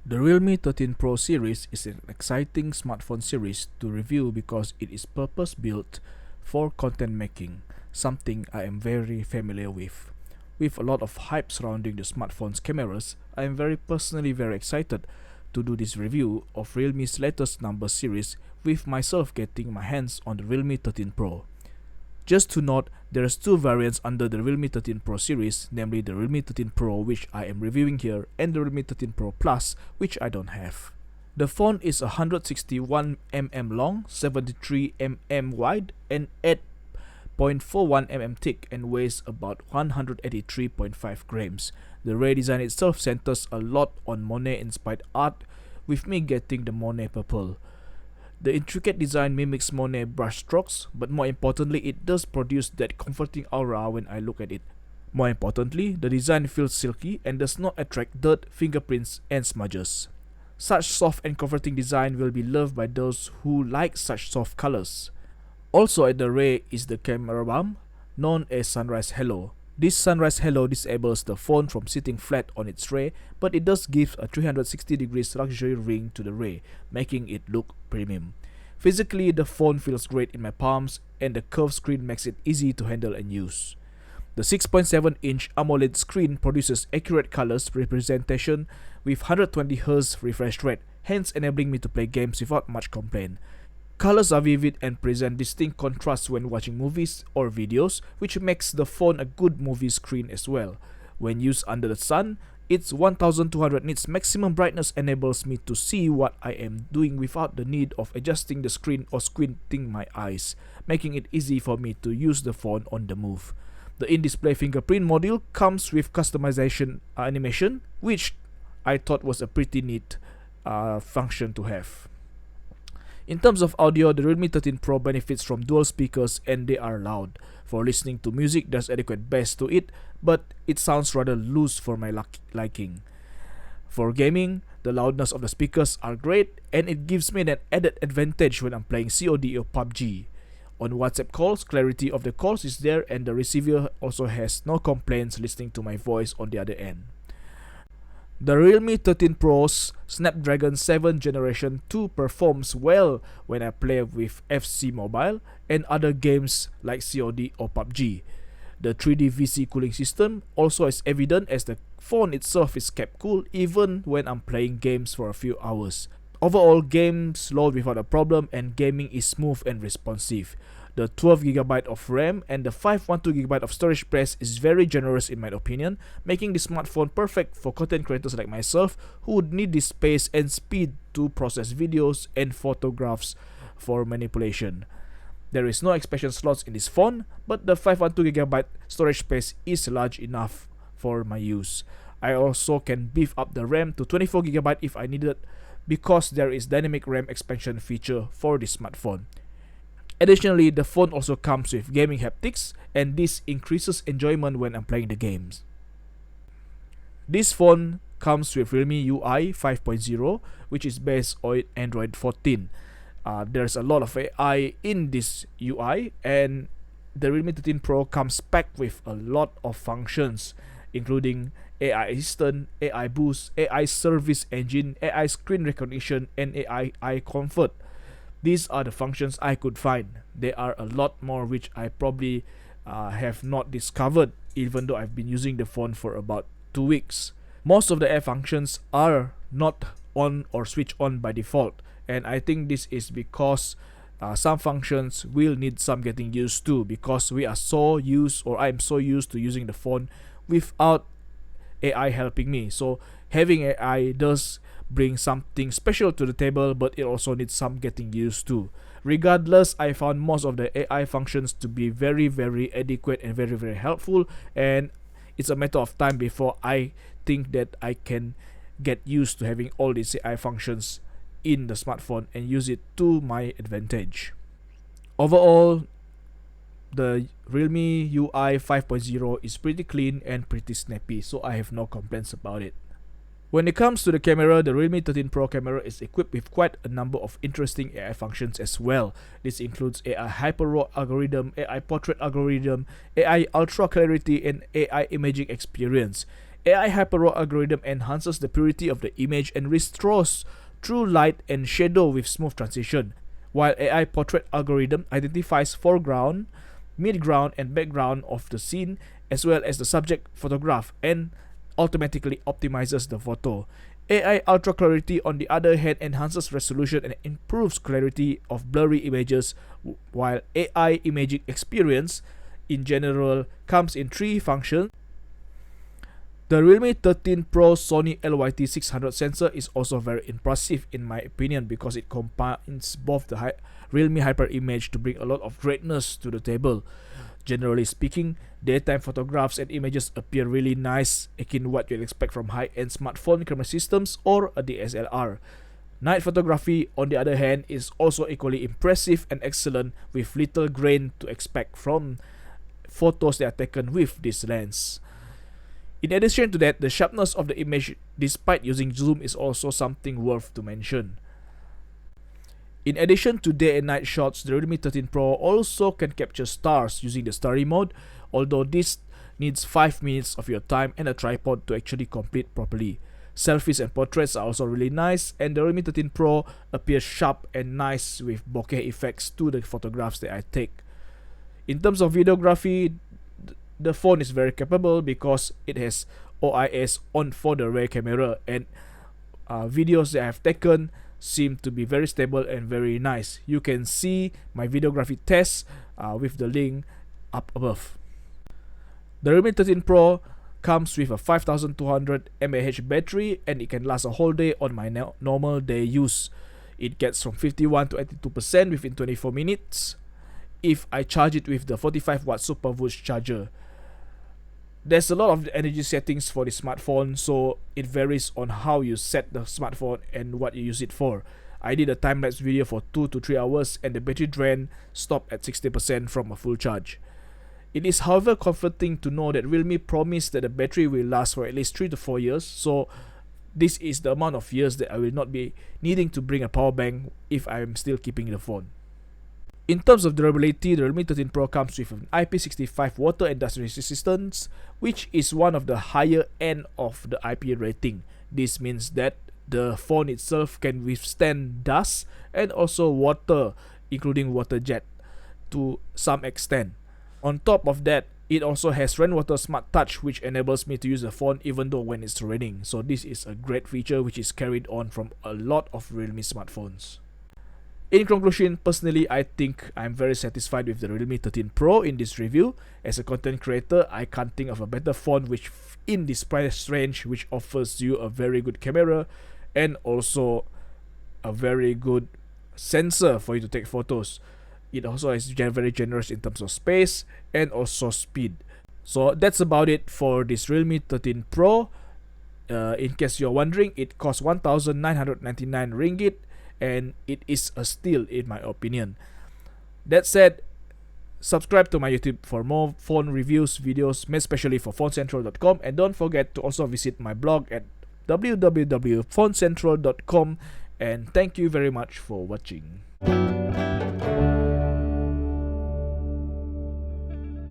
The Realme 13 Pro series is an exciting smartphone series to review because it is purpose-built for content making, something I am very familiar with. With a lot of hype surrounding the smartphone's cameras, I am personally very excited to do this review of Realme's latest number series with myself getting my hands on the Realme 13 Pro. Just to note, there is two variants under the Realme 13 Pro series, namely the Realme 13 Pro, which I am reviewing here, and the Realme 13 Pro Plus, which I don't have. The phone is 161mm long, 73mm wide, and 8.41mm thick, and weighs about 183.5 grams. The Ray design itself centers a lot on Monet-inspired art, with me getting the Monet purple. The intricate design mimics Monet brushstrokes, but more importantly, it does produce that comforting aura when I look at it. More importantly, the design feels silky and does not attract dirt, fingerprints, and smudges. Such soft and comforting design will be loved by those who like such soft colors. Also at the rear is the camera bump, known as Sunrise Halo. This Sunrise Halo disables the phone from sitting flat on its rear, but it does give a 360 degrees luxury ring to the rear, making it look premium. Physically, the phone feels great in my palms, and the curved screen makes it easy to handle and use. The 6.7-inch AMOLED screen produces accurate colors representation with 120Hz refresh rate, hence enabling me to play games without much complaint. Colors are vivid and present distinct contrasts when watching movies or videos, which makes the phone a good movie screen as well. When used under the sun, its 1200 nits maximum brightness enables me to see what I am doing without the need of adjusting the screen or squinting my eyes, making it easy for me to use the phone on the move. The in-display fingerprint module comes with customization animation, which I thought was a pretty neat function to have. In terms of audio, the Realme 13 Pro benefits from dual speakers and they are loud. For listening to music, there's adequate bass to it, but it sounds rather loose for my liking. For gaming, the loudness of the speakers are great and it gives me an added advantage when I'm playing COD or PUBG. On WhatsApp calls, clarity of the calls is there and the receiver also has no complaints listening to my voice on the other end. The Realme 13 Pro's Snapdragon 7 Generation 2 performs well when I play with FC Mobile and other games like COD or PUBG. The 3D VC cooling system also is evident as the phone itself is kept cool even when I'm playing games for a few hours. Overall, games load without a problem and gaming is smooth and responsive. The 12GB of RAM and the 512GB of storage space is very generous in my opinion, making this smartphone perfect for content creators like myself who would need this space and speed to process videos and photographs for manipulation. There is no expansion slots in this phone, but the 512GB storage space is large enough for my use. I also can beef up the RAM to 24GB if I needed because there is dynamic RAM expansion feature for this smartphone. Additionally, the phone also comes with gaming haptics and this increases enjoyment when I'm playing the games. This phone comes with Realme UI 5.0, which is based on Android 14. There's a lot of AI in this UI and the Realme 13 Pro comes packed with a lot of functions including AI Assistant, AI Boost, AI Service Engine, AI Screen Recognition, and AI Eye Comfort. These are the functions I could find. There are a lot more which I probably have not discovered even though I've been using the phone for about 2 weeks. Most of the AI functions are not on or switch on by default, and I think this is because some functions will need some getting used to because I'm so used to using the phone without AI helping me. So having AI does bring something special to the table, but it also needs some getting used to. Regardless, I found most of the AI functions to be very adequate and very helpful, and it's a matter of time before I think that I can get used to having all these AI functions in the smartphone and use it to my advantage. Overall, the Realme UI 5.0 is pretty clean and pretty snappy, so I have no complaints about it. When it comes to the camera, the Realme 13 Pro camera is equipped with quite a number of interesting AI functions as well. This includes AI Hyper RAW algorithm, AI Portrait algorithm, AI Ultra Clarity, and AI Imaging Experience. AI Hyper Raw algorithm enhances the purity of the image and restores true light and shadow with smooth transition, while AI Portrait algorithm identifies foreground, midground, and background of the scene as well as the subject photograph and automatically optimizes the photo. AI Ultra Clarity, on the other hand, enhances resolution and improves clarity of blurry images, while AI Imaging Experience in general comes in three functions. The Realme 13 Pro Sony LYT600 sensor is also very impressive in my opinion because it combines both the Realme Hyper Image to bring a lot of greatness to the table. Generally speaking, daytime photographs and images appear really nice, akin what you'd expect from high-end smartphone camera systems or a DSLR. Night photography, on the other hand, is also equally impressive and excellent with little grain to expect from photos that are taken with this lens. In addition to that, the sharpness of the image despite using zoom is also something worth to mention. In addition to day and night shots, the Realme 13 Pro also can capture stars using the starry mode, although this needs 5 minutes of your time and a tripod to actually complete properly. Selfies and portraits are also really nice, and the Realme 13 Pro appears sharp and nice with bokeh effects to the photographs that I take. In terms of videography, the phone is very capable because it has OIS on for the rear camera, and videos that I have taken seem to be very stable and very nice. You can see my videography tests with the link up above. The Realme 13 Pro comes with a 5200 mAh battery and it can last a whole day on my normal day use. It gets from 51 to 82% within 24 minutes if I charge it with the 45 watt super boost charger. There's a lot of energy settings for the smartphone, so it varies on how you set the smartphone and what you use it for. I did a time-lapse video for 2 to 3 hours and the battery drain stopped at 60% from a full charge. It is however comforting to know that Realme promised that the battery will last for at least 3 to 4 years, so this is the amount of years that I will not be needing to bring a power bank if I am still keeping the phone. In terms of durability, the Realme 13 Pro comes with an IP65 water and dust resistance, which is one of the higher end of the IP rating. This means that the phone itself can withstand dust and also water, including water jet, to some extent. On top of that, it also has rainwater smart touch, which enables me to use the phone even though when it's raining. So this is a great feature which is carried on from a lot of Realme smartphones. In conclusion, personally, I think I'm very satisfied with the Realme 13 Pro in this review. As a content creator, I can't think of a better phone which in this price range which offers you a very good camera and also a very good sensor for you to take photos. It also is very generous in terms of space and also speed. So that's about it for this Realme 13 Pro. In case you're wondering, it costs 1,999 ringgit. And it is a steal in my opinion. That said, subscribe to my YouTube for more phone reviews videos, especially for PhoneCentral.com, and don't forget to also visit my blog at www.phonecentral.com, and thank you very much for watching.